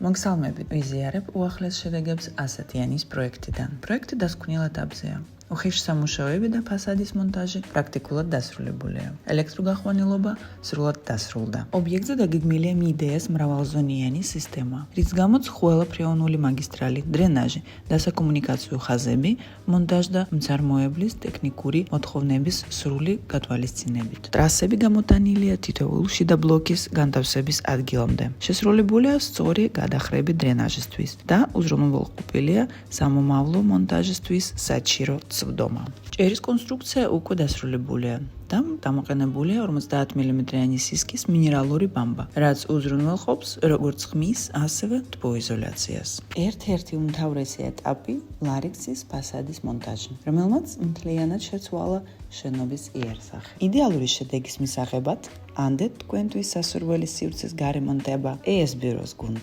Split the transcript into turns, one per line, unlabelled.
მოგესალმებით, ვიზიარებ უახლეს შედეგებს ასათიანის პროექტიდან. პროექტი დასკვნილ ეტაპზეა. უხეში სამუშაოები და ფასადის მონტაჟი პრაქტიკულად დასრულებულია. ელექტროგახვანილობა სრულად დასრულდა. ობიექტზე დაგეგმილია მიიდეას მრავალზონიანი სისტემა, რის გამოც ყველა ფრეონული მაგისტრალი, დრენაჟი და საკომუნიკაციო ხაზები, მონტაჟ და მწარმოებლის ტექნიკური მოთხოვნების სრული გათვალისწინებით. ტრასები გამოტანილია თითოეულ შიდა ბლოკის განთავსების ადგილამდე. შესრულებულია სწორი გადახრები დრენაჟისთვის და უზრუნველყოფილია სამომავლო მონტაჟისთვის საჭირო ცვდომა. ჭერის კონსტრუქცია უკვე დასრულებულია და დამოყენებულია 50 მმ-იანი სისქის მინერალური ბამბა, რაც უზრუნველყოფს როგორც ხმის, ასევე ტბოიზოლაციას. ერთ-ერთი უმთავრესი ეტაპი ლარიქსის ფასადის მონტაჟი, რომელმაც მთლიანად შეცვალა შენობის იერსახე. იდეალური შედეგის მისაღებად ანდეთ თქვენთვის სასურველი სივრცის გარემონტება ES ბიუროს გუნდს.